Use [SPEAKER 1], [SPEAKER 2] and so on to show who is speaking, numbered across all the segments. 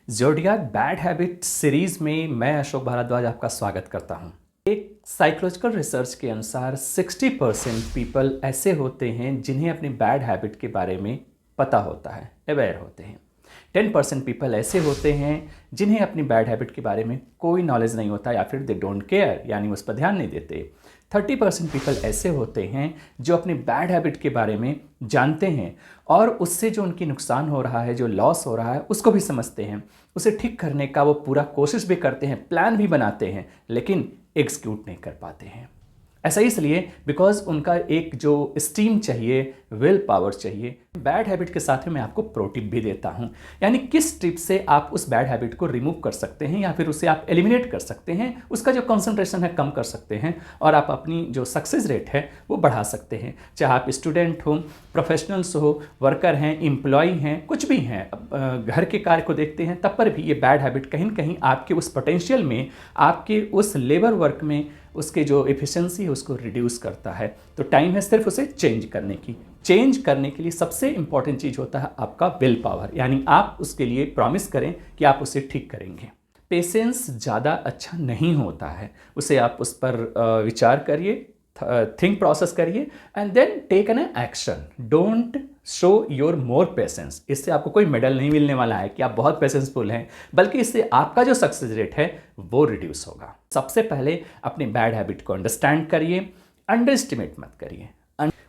[SPEAKER 1] ज़ोडियाक bad habit series में मैं अशोक भारद्वाज आपका स्वागत करता हूं। एक साइकोलॉजिकल रिसर्च के अनुसार 60% पीपल ऐसे होते हैं जिन्हें अपनी बैड हैबिट के बारे में पता होता है, अवेयर होते हैं। 10% पीपल ऐसे होते हैं जिन्हें अपनी बैड हैबिट के बारे में कोई नॉलेज नहीं होता या फिर दे डोंट केयर, यानी उस पर ध्यान नहीं देते। 30% पीपल ऐसे होते हैं जो अपनी बैड हैबिट के बारे में जानते हैं और उससे जो उनकी नुकसान हो रहा है, जो लॉस हो रहा है, उसको भी समझते हैं। उसे ठीक करने का वो पूरा कोशिश भी करते हैं, प्लान भी बनाते हैं, लेकिन एग्जीक्यूट नहीं कर पाते हैं। ऐसा इसलिए बिकॉज उनका एक जो स्टीम चाहिए, विल पावर चाहिए। बैड हैबिट के साथ में मैं आपको प्रो टिप भी देता हूं, यानी किस टिप से आप उस बैड हैबिट को रिमूव कर सकते हैं या फिर उसे आप एलिमिनेट कर सकते हैं, उसका जो कंसंट्रेशन है कम कर सकते हैं और आप अपनी जो सक्सेस रेट है वो बढ़ा सकते हैं। चाहे आप स्टूडेंट हो, प्रोफेशनल्स हो, वर्कर हैं, एम्प्लॉय हैं, कुछ भी हैं, घर के कार्य को देखते हैं, तब पर भी ये बैड हैबिट कहीं ना कहीं आपके उस पोटेंशियल में, आपके उस लेबर वर्क में उसके जो एफिशिएंसी है उसको रिड्यूस करता है। तो टाइम है सिर्फ उसे चेंज करने की। चेंज करने के लिए सबसे इंपॉर्टेंट चीज़ होता है आपका विल पावर, यानी आप उसके लिए प्रॉमिस करें कि आप उसे ठीक करेंगे। पेशेंस ज़्यादा अच्छा नहीं होता है, उसे आप उस पर विचार करिए, थिंक प्रोसेस करिए and then take an action. Don't show your more patience. इससे आपको कोई मेडल नहीं मिलने वाला है कि आप बहुत पेशेंसफुल हैं, बल्कि इससे आपका जो सक्सेस रेट है वो रिड्यूस होगा। सबसे पहले अपनी बैड हैबिट को अंडरस्टैंड करिए, अंडर एस्टिमेट मत करिए।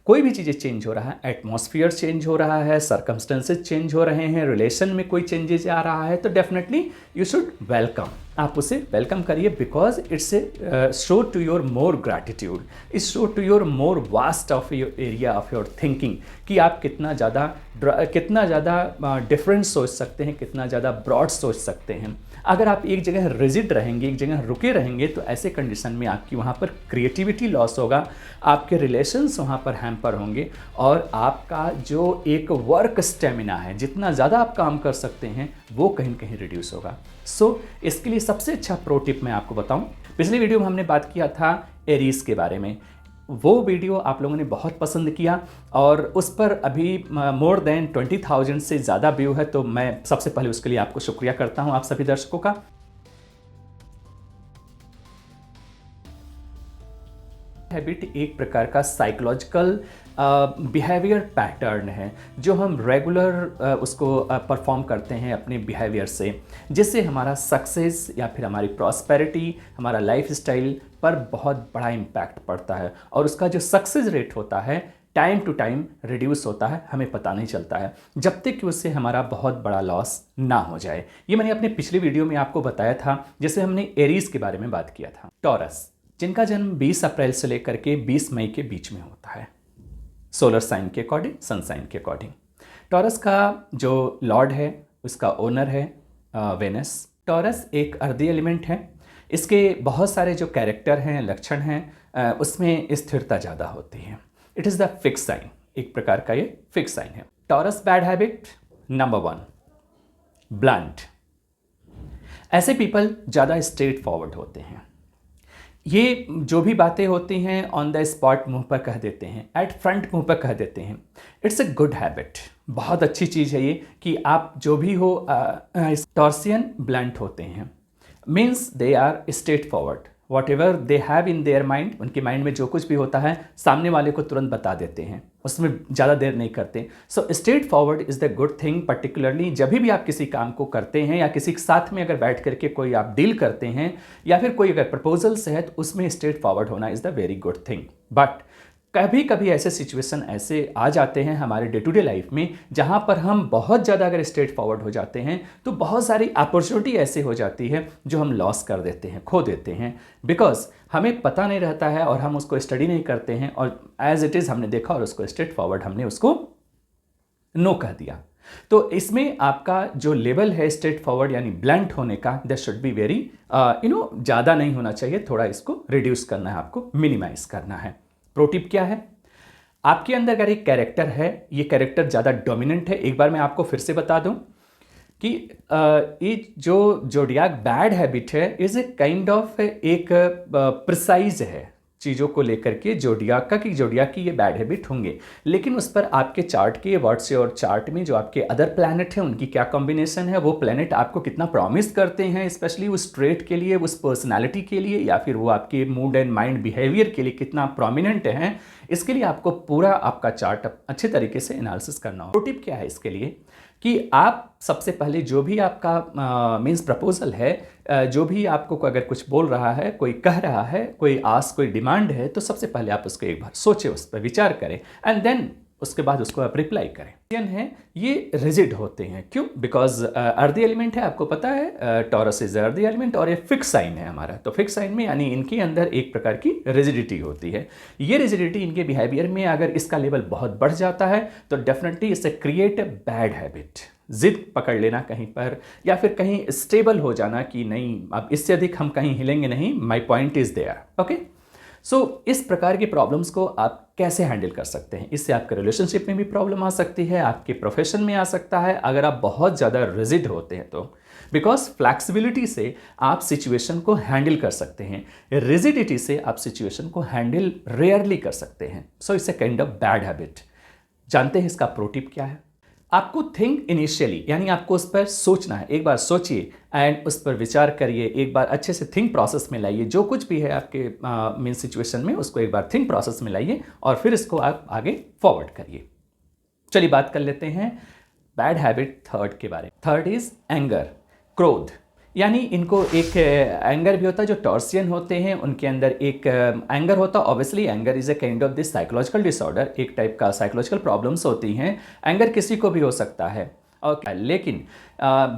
[SPEAKER 1] कोई भी चीज़ें चेंज हो रहा है, एटमॉस्फियर चेंज हो रहा है, सर्कमस्टेंसेज चेंज हो रहे हैं, रिलेशन में कोई चेंजेस आ रहा है, तो डेफिनेटली यू शुड वेलकम। आप उसे वेलकम करिए because it's a show to your more gratitude, it's show to your more vast of your area of your thinking, कि आप कितना ज़्यादा डिफरेंट सोच सकते हैं, कितना ज़्यादा ब्रॉड सोच सकते हैं। अगर आप एक जगह रिजिड रहेंगे, एक जगह रुके रहेंगे, तो ऐसे कंडीशन में आपकी वहाँ पर क्रिएटिविटी लॉस होगा, आपके रिलेशंस वहाँ पर हैम्पर होंगे और आपका जो एक वर्क स्टेमिना है, जितना ज़्यादा आप काम कर सकते हैं, वो कहीं कहीं रिड्यूस होगा। सो इसके लिए सबसे अच्छा प्रो टिप मैं आपको बताऊं, पिछली वीडियो में हमने बात किया था एरीज के बारे में। वो वीडियो आप लोगों ने बहुत पसंद किया और उस पर अभी मोर देन 20,000 से ज़्यादा व्यू है, तो मैं सबसे पहले उसके लिए आपको शुक्रिया करता हूं, आप सभी दर्शकों का। हैबिट एक प्रकार का साइकोलॉजिकल बिहेवियर पैटर्न है जो हम रेगुलर उसको परफॉर्म करते हैं अपने बिहेवियर से, जिससे हमारा सक्सेस या फिर हमारी प्रॉस्पेरिटी, हमारा लाइफस्टाइल पर बहुत बड़ा इम्पैक्ट पड़ता है और उसका जो सक्सेस रेट होता है टाइम टू टाइम रिड्यूस होता है, हमें पता नहीं चलता है, जब तक कि उससे हमारा बहुत बड़ा लॉस ना हो जाए। ये मैंने अपने पिछली वीडियो में आपको बताया था, जैसे हमने एरीज के बारे में बात किया था। टॉरस, जिनका जन्म 20 अप्रैल से लेकर के 20 मई के बीच में होता है, सोलर साइन के अकॉर्डिंग, सन साइन के अकॉर्डिंग। टॉरस का जो लॉर्ड है, उसका ओनर है वेनस। टॉरस एक अर्दी एलिमेंट है, इसके बहुत सारे जो कैरेक्टर हैं, लक्षण हैं, उसमें स्थिरता ज़्यादा होती है। It is the fix sign, एक प्रकार का ये फिक्स साइन है। Taurus bad habit number 1, blunt. ऐसे पीपल ज़्यादा स्ट्रेट फॉरवर्ड होते हैं, ये जो भी बातें होती हैं ऑन द स्पॉट मुंह पर कह देते हैं, एट फ्रंट मुंह पर कह देते हैं। इट्स अ गुड हैबिट, बहुत अच्छी चीज़ है ये कि आप जो भी हो, टॉर्सियन ब्लंट होते हैं, means they are straight forward. Whatever they have in their mind, उनके माइंड में जो कुछ भी होता है सामने वाले को तुरंत बता देते हैं, उसमें ज़्यादा देर नहीं करते। So straight forward is the good thing, particularly जब भी आप किसी काम को करते हैं या किसी के साथ में अगर बैठ करके कोई आप डील करते हैं या फिर कोई अगर प्रपोजल्स है, तो उसमें स्ट्रेट फॉरवर्ड होना is the very good thing. But कभी कभी ऐसे सिचुएशन ऐसे आ जाते हैं हमारे डे टू डे लाइफ में, जहाँ पर हम बहुत ज़्यादा अगर स्ट्रेट फॉरवर्ड हो जाते हैं तो बहुत सारी अपॉर्चुनिटी ऐसे हो जाती है जो हम लॉस कर देते हैं, खो देते हैं, बिकॉज हमें पता नहीं रहता है और हम उसको स्टडी नहीं करते हैं और एज इट इज़ हमने देखा और उसको स्ट्रेट फॉरवर्ड हमने उसको नो कह दिया। तो इसमें आपका जो लेवल है स्ट्रेट फॉरवर्ड यानी ब्लंट होने का, दैट शुड बी वेरी ज़्यादा नहीं होना चाहिए, थोड़ा इसको रिड्यूस करना है, आपको मिनिमाइज करना है। प्रो टिप क्या है, आपके अंदर अगर एक कैरेक्टर है, ये कैरेक्टर ज़्यादा डोमिनेंट है, एक बार मैं आपको फिर से बता दूं कि ये जो ज़ोडियाक बैड हैबिट है इज़ ए काइंड ऑफ एक प्रिसाइज है, चीज़ों को लेकर के जोडियाक की ये बैड हैबिट होंगे, लेकिन उस पर आपके चार्ट के व्हाट्स योर चार्ट में जो आपके अदर प्लैनेट हैं उनकी क्या कॉम्बिनेशन है, वो प्लैनेट आपको कितना प्रॉमिस करते हैं, स्पेशली उस ट्रेट के लिए, उस पर्सनालिटी के लिए, या फिर वो आपके मूड एंड माइंड बिहेवियर के लिए कितना प्रोमिनेंट है, इसके लिए आपको पूरा आपका चार्ट अच्छे तरीके से एनालिसिस करना हो। टिप क्या है इसके लिए कि आप सबसे पहले जो भी आपका मीन्स प्रपोजल है, जो भी आपको अगर कुछ बोल रहा है, कोई कह रहा है, कोई डिमांड है, तो सबसे पहले आप उसको एक बार सोचें, उस पर विचार करें एंड देन उसके बाद उसको आप रिप्लाई करें। है ये रिजिड होते हैं, क्यों? बिकॉज अर्दी एलिमेंट है, आपको पता है टॉरस इज अर्दी एलिमेंट और ये फिक्स साइन है हमारा, तो फिक्स साइन में यानी इनके अंदर एक प्रकार की रिजिडिटी होती है। ये रिजिडिटी इनके बिहेवियर में अगर इसका लेवल बहुत बढ़ जाता है तो डेफिनेटली इससे क्रिएट अ बैड हैबिट, जिद पकड़ लेना कहीं पर, या फिर कहीं स्टेबल हो जाना कि नहीं अब इससे अधिक हम कहीं हिलेंगे नहीं, my point is there. Okay, so इस प्रकार की प्रॉब्लम्स को आप कैसे हैंडल कर सकते हैं? इससे आपके रिलेशनशिप में भी प्रॉब्लम आ सकती है, आपके प्रोफेशन में आ सकता है अगर आप बहुत ज़्यादा रिजिड होते हैं तो, बिकॉज फ्लैक्सिबिलिटी से आप सिचुएशन को हैंडल कर सकते हैं, रिजिडिटी से आप सिचुएशन को हैंडल रेयरली कर सकते हैं। So it's a kind of bad habit. जानते हैं इसका प्रो टिप क्या है? आपको थिंक इनिशियली, यानी आपको उस पर सोचना है, एक बार सोचिए एंड उस पर विचार करिए, एक बार अच्छे से थिंक प्रोसेस में लाइए, जो कुछ भी है आपके मेन सिचुएशन में उसको एक बार थिंक प्रोसेस में लाइए और फिर इसको आप आगे फॉरवर्ड करिए। चलिए बात कर लेते हैं बैड हैबिट थर्ड के बारे में। थर्ड इज एंगर, क्रोध, यानी इनको एक एंगर भी होता है, जो टॉर्सियन होते हैं उनके अंदर एक एंगर होता है। Obviously anger is a kind of this psychological disorder, एक टाइप का साइकोलॉजिकल प्रॉब्लम्स होती हैं। एंगर किसी को भी हो सकता है, ओके, लेकिन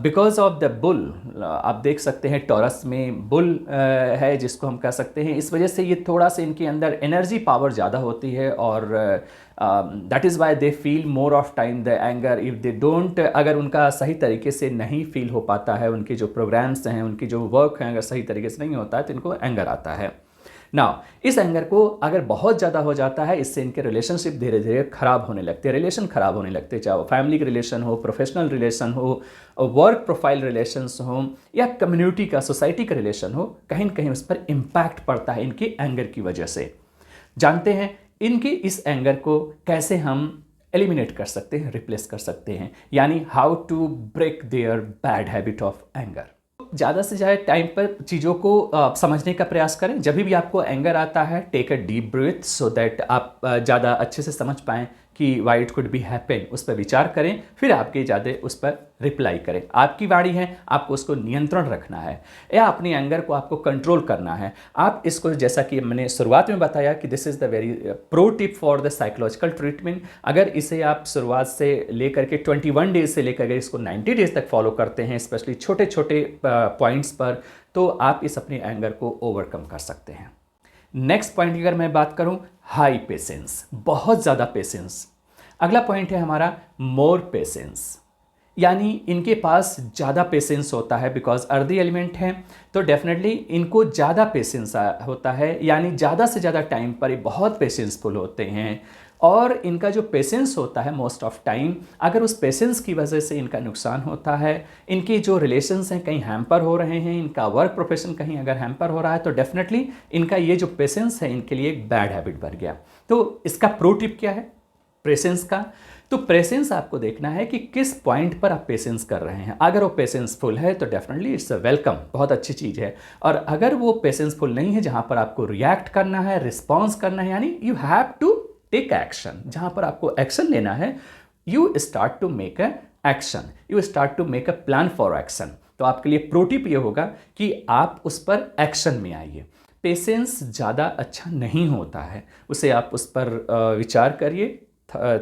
[SPEAKER 1] बिकॉज ऑफ द बुल, आप देख सकते हैं टॉरस में बुल है जिसको हम कह सकते हैं, इस वजह से ये थोड़ा सा इनके अंदर एनर्जी पावर ज़्यादा होती है और that is why they feel more of time the anger if they don't, अगर उनका सही तरीके से नहीं फील हो पाता है, उनके जो प्रोग्राम्स हैं, उनकी जो वर्क हैं, अगर सही तरीके से नहीं होता है तो इनको एंगर आता है। नाउ इस एंगर को अगर बहुत ज़्यादा हो जाता है, इससे इनके रिलेशनशिप धीरे धीरे खराब होने लगते हैं, रिलेशन खराब होने लगते हैं, चाहे वो फैमिली के रिलेशन हो, प्रोफेशनल रिलेशन हो, वर्क प्रोफाइल रिलेशंस हो, या कम्युनिटी का, सोसाइटी का रिलेशन हो, कहीं ना कहीं उस पर इम्पैक्ट पड़ता है इनके एंगर की वजह से। जानते हैं इनके इस एंगर को कैसे हम एलिमिनेट कर सकते हैं, रिप्लेस कर सकते हैं, यानी how to break their bad habit of anger. ज़्यादा से ज़्यादा टाइम पर चीज़ों को समझने का प्रयास करें। जब भी आपको एंगर आता है, take a deep breath so that आप ज़्यादा अच्छे से समझ पाएँ कि why it could be happen, उस पर विचार करें, फिर आपके ज़्यादा उस पर रिप्लाई करें। आपकी वाणी है, आपको उसको नियंत्रण रखना है या अपनी एंगर को आपको कंट्रोल करना है। आप इसको, जैसा कि मैंने शुरुआत में बताया कि this is the very pro tip for the psychological treatment. अगर इसे आप शुरुआत से लेकर के 21 डेज से लेकर के इसको 90 डेज तक फॉलो करते हैं, स्पेशली छोटे छोटे पॉइंट्स पर, तो आप इस अपने एंगर को ओवरकम कर सकते हैं। नेक्स्ट पॉइंट की अगर मैं बात करूं, हाई पेशेंस, बहुत ज़्यादा पेशेंस। अगला पॉइंट है हमारा मोर पेशेंस, यानी इनके पास ज़्यादा पेशेंस होता है, बिकॉज अर्दी एलिमेंट हैं तो डेफिनेटली इनको ज़्यादा पेशेंस होता है, यानी ज़्यादा से ज़्यादा टाइम पर ये बहुत पेशेंसफुल होते हैं। और इनका जो पेशेंस होता है मोस्ट ऑफ टाइम, अगर उस पेशेंस की वजह से इनका नुकसान होता है, इनके जो रिलेशंस हैं कहीं हैम्पर हो रहे हैं, इनका वर्क प्रोफेशन कहीं अगर हैम्पर हो रहा है, तो डेफिनेटली इनका ये जो पेशेंस है इनके लिए एक बैड हैबिट बन गया। तो इसका प्रो टिप क्या है पेशेंस का? तो पेशेंस आपको देखना है कि किस पॉइंट पर आप पेशेंस कर रहे हैं। अगर वो पेशेंसफुल है तो डेफिनेटली इट्स अ वेलकम, बहुत अच्छी चीज़ है। और अगर वो पेशेंसफुल नहीं है, जहाँ पर आपको रिएक्ट करना है, रिस्पॉन्स करना है, यानी you have to take action, जहाँ पर आपको एक्शन लेना है, you start to make a action, you start to make a plan for action. तो आपके लिए प्रो टिप ये होगा कि आप उस पर एक्शन में आइए। पेशेंस ज़्यादा अच्छा नहीं होता है, उसे आप उस पर विचार करिए,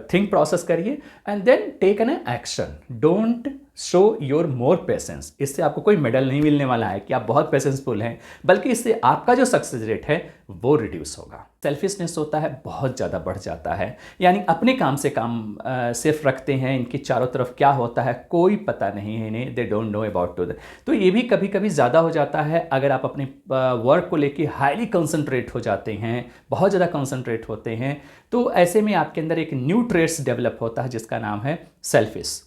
[SPEAKER 1] थिंक प्रोसेस करिए and then take an action. Don't show your more patience. इससे आपको कोई मेडल नहीं मिलने वाला है कि आप बहुत पेशेंसफुल हैं, बल्कि इससे आपका जो सक्सेस रेट है वो रिड्यूस होगा। सेल्फिशनेस होता है, बहुत ज़्यादा बढ़ जाता है, यानी अपने काम से काम सिर्फ रखते हैं, इनके चारों तरफ क्या होता है कोई पता नहीं है इन्हें, they don't know about to that. तो ये भी कभी कभी ज़्यादा हो जाता है अगर आप अपने वर्क को लेके हाईली कंसंट्रेट हो जाते हैं, बहुत ज़्यादा कंसंट्रेट होते हैं, तो ऐसे में आपके अंदर एक न्यू ट्रेट्स डेवलप होता है जिसका नाम है सेल्फिश।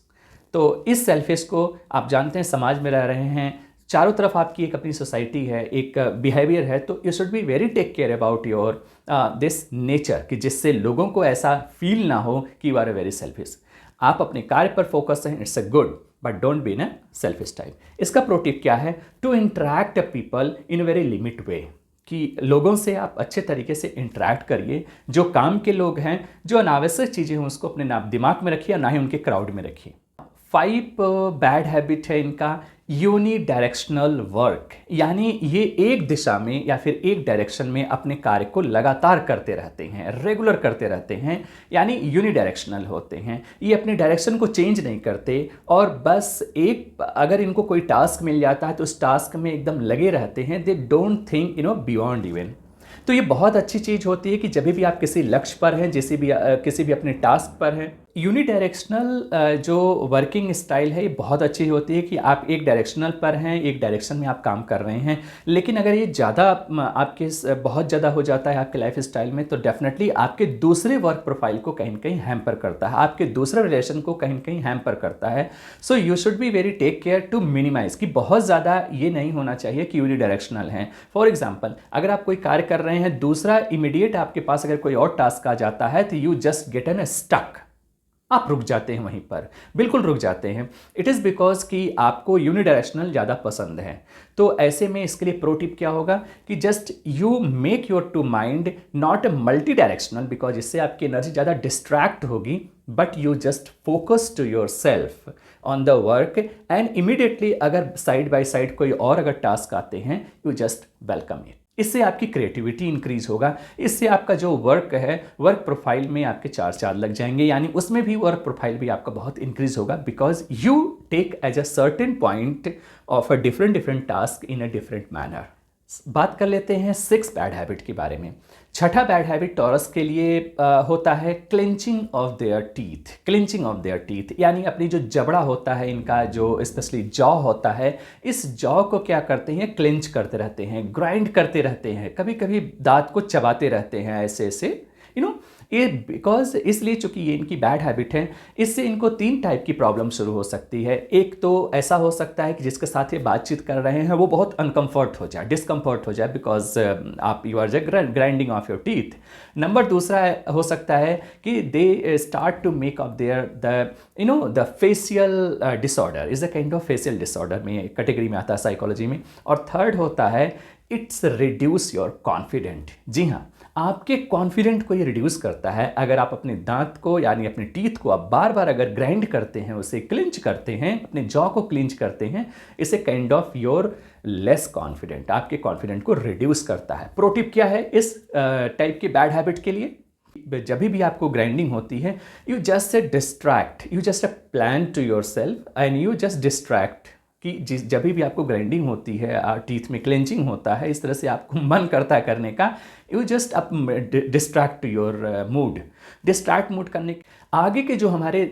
[SPEAKER 1] तो इस सेल्फिश को आप जानते हैं, समाज में रह रहे हैं, चारों तरफ आपकी एक अपनी सोसाइटी है, एक बिहेवियर है, तो you should be very take care about your this nature, कि जिससे लोगों को ऐसा फील ना हो कि you are a very selfish. आप अपने कार्य पर फोकस हैं, it's a good, but don't be in a selfish type. इसका प्रो टिप क्या है? To interact people in a very limit way, कि लोगों से आप अच्छे तरीके से इंटरैक्ट करिए। जो काम के लोग हैं, जो अनावश्यक चीज़ें हैं, उसको अपने दिमाग में रखिए, ना ही उनके क्राउड में रखिए। 5 बैड हैबिट है इनका, यूनी डायरेक्शनल वर्क, यानी ये एक दिशा में या फिर एक डायरेक्शन में अपने कार्य को लगातार करते रहते हैं, रेगुलर करते रहते हैं, यानी यूनी डायरेक्शनल होते हैं। ये अपने डायरेक्शन को चेंज नहीं करते, और बस एक अगर इनको कोई टास्क मिल जाता है तो उस टास्क में एकदम लगे रहते हैं। They don't think beyond even. तो ये बहुत अच्छी चीज़ होती है कि जब भी आप किसी लक्ष्य पर हैं, किसी भी अपने टास्क पर हैं, यूनिडायरेक्शनल जो वर्किंग स्टाइल है ये बहुत अच्छी होती है कि आप एक डायरेक्शनल पर हैं, एक डायरेक्शन में आप काम कर रहे हैं। लेकिन अगर ये ज़्यादा आपके बहुत ज़्यादा हो जाता है आपके लाइफ स्टाइल में, तो डेफिनेटली आपके दूसरे वर्क प्रोफाइल को कहीं ना कहीं हैम्पर करता है, आपके दूसरे रिलेशन को कहीं ना कहीं हैम्पर करता है। So you should be very take care to minimise, कि बहुत ज़्यादा ये नहीं होना चाहिए कि यूनिडायरेक्शनल हैं। फॉर एग्जाम्पल, अगर आप कोई कार्य कर रहे हैं, दूसरा इमीडिएट आपके पास अगर कोई और टास्क आ जाता है, तो you just get an stuck, आप रुक जाते हैं वहीं पर, बिल्कुल रुक जाते हैं। इट इज़ बिकॉज कि आपको यूनिडायरेक्शनल ज़्यादा पसंद है। तो ऐसे में इसके लिए प्रो टिप क्या होगा कि just you make your to mind not a multi directional, because इससे आपकी एनर्जी ज़्यादा डिस्ट्रैक्ट होगी, but you just focus to your self on the work, and immediately अगर साइड बाय साइड कोई और अगर टास्क आते हैं, यू जस्ट वेलकम इट। इससे आपकी क्रिएटिविटी इंक्रीज होगा, इससे आपका जो वर्क है, वर्क प्रोफाइल में आपके 4 चांद लग जाएंगे, यानी उसमें भी वर्क प्रोफाइल भी आपका बहुत इंक्रीज होगा, because you take as a certain point of a different task in a different manner. बात कर लेते हैं 6 बैड हैबिट के बारे में। छठा बैड हैबिट टॉरस के लिए होता है clinching of their teeth. Clinching of their teeth यानी अपनी जो जबड़ा होता है इनका, जो स्पेशली जॉ होता है, इस जॉ को क्या करते हैं, क्लिंच करते रहते हैं, ग्राइंड करते रहते हैं, कभी कभी दांत को चबाते रहते हैं ऐसे ऐसे, ये बिकॉज इसलिए चूंकि ये इनकी बैड हैबिट है, इससे इनको 3 टाइप की प्रॉब्लम शुरू हो सकती है। एक तो ऐसा हो सकता है कि जिसके साथ ये बातचीत कर रहे हैं वो बहुत अनकंफर्ट हो जाए, डिस्कंफर्ट हो जाए, बिकॉज आप you are just grinding of your teeth. Number दूसरा हो सकता है कि they start to make of their the facial disorder is a kind of facial disorder में कैटेगरी में आता है साइकोलॉजी में। और थर्ड होता है इट्स रिड्यूस योर कॉन्फिडेंट। जी हाँ, आपके कॉन्फिडेंट को ये रिड्यूस करता है। अगर आप अपने दांत को यानी अपने टीथ को आप बार बार अगर ग्राइंड करते हैं, उसे क्लिंच करते हैं, अपने जॉ को क्लिंच करते हैं, इसे kind of your less confident, आपके कॉन्फिडेंट को रिड्यूस करता है। प्रो टिप क्या है इस टाइप के बैड हैबिट के लिए? जब भी आपको ग्राइंडिंग होती है, you just distract, you just plan to your self and you just distract, कि जब भी आपको ग्राइंडिंग होती है, टीथ में क्लेंचिंग होता है, इस तरह से आपको मन करता है करने का, you just up distract your mood. Distract mood करने आगे के जो हमारे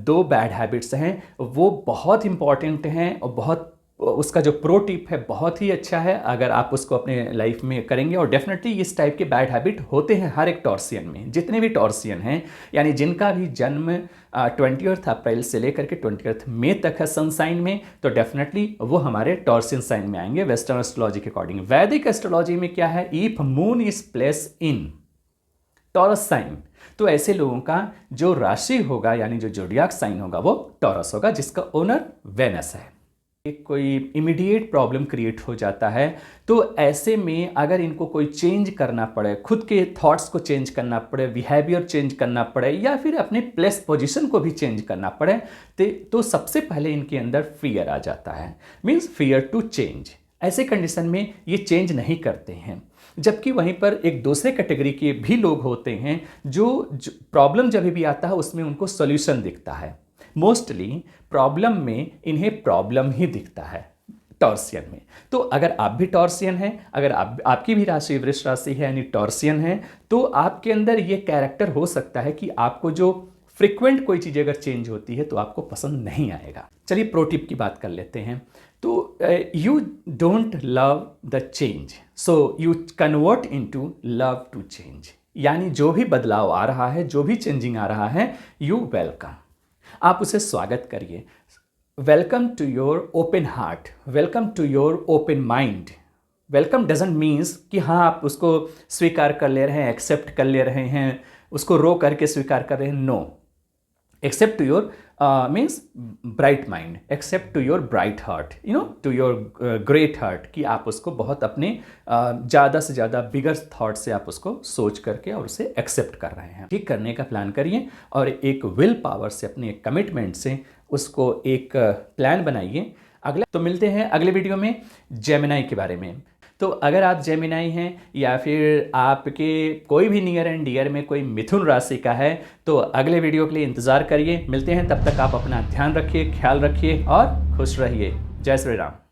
[SPEAKER 1] 2 बैड हैबिट्स हैं वो बहुत इंपॉर्टेंट हैं, और बहुत उसका जो प्रो टिप है बहुत ही अच्छा है अगर आप उसको अपने लाइफ में करेंगे। और डेफिनेटली इस टाइप के बैड हैबिट होते हैं हर एक टॉर्सियन में, जितने भी टॉर्सियन हैं, यानी जिनका भी जन्म 20 अप्रैल से लेकर के 20 मई तक है सन साइन में, तो डेफिनेटली वो हमारे टॉर्सियन साइन में आएंगे वेस्टर्न एस्ट्रोलॉजी के अकॉर्डिंग। वैदिक एस्ट्रोलॉजी में क्या है, if moon is place in Taurus sign, तो ऐसे लोगों का जो राशि होगा यानी जो जोडियाक साइन होगा वो टॉरस होगा, जिसका ओनर वेनस है। कोई इमीडिएट प्रॉब्लम क्रिएट हो जाता है, तो ऐसे में अगर इनको कोई चेंज करना पड़े, खुद के थॉट्स को चेंज करना पड़े, बिहेवियर चेंज करना पड़े, या फिर अपने प्लेस पोजीशन को भी चेंज करना पड़े, तो सबसे पहले इनके अंदर फियर आ जाता है, मीन्स फियर टू चेंज। ऐसे कंडीशन में ये चेंज नहीं करते हैं। जबकि वहीं पर एक दूसरे कैटेगरी के भी लोग होते हैं जो प्रॉब्लम जब भी आता है उसमें उनको सोल्यूशन दिखता है। मोस्टली प्रॉब्लम में इन्हें प्रॉब्लम ही दिखता है टॉर्सियन में। तो अगर आप भी टॉर्सियन हैं, अगर आपकी भी राशि वृष राशि है यानी टॉर्सियन है, तो आपके अंदर ये कैरेक्टर हो सकता है कि आपको जो फ्रिक्वेंट कोई चीज़ अगर चेंज होती है तो आपको पसंद नहीं आएगा। चलिए प्रो टिप की बात कर लेते हैं। तो you don't love the change, so you convert into love to change, यानी जो भी बदलाव आ रहा है, जो भी चेंजिंग आ रहा है, यू वेलकम, आप उसे स्वागत करिए। Welcome to your open heart, welcome to your open mind. Welcome doesn't means कि हाँ आप उसको स्वीकार कर ले रहे हैं, एक्सेप्ट कर ले रहे हैं, उसको रो करके स्वीकार कर रहे हैं। No, accept to your means bright mind, accept to your bright heart, to your great heart, कि आप उसको बहुत अपने ज़्यादा से ज़्यादा बिगर थॉट से आप उसको सोच करके और उसे एक्सेप्ट कर रहे हैं। ठीक करने का प्लान करिए और एक विल पावर से, अपने एक कमिटमेंट से उसको एक प्लान बनाइए। तो मिलते हैं अगले वीडियो में जेमिनाई के बारे में। तो अगर आप जेमिनाई हैं या फिर आपके कोई भी नियर एंड डियर में कोई मिथुन राशि का है, तो अगले वीडियो के लिए इंतज़ार करिए। मिलते हैं, तब तक आप अपना ध्यान रखिए, ख्याल रखिए और खुश रहिए। जय श्री राम।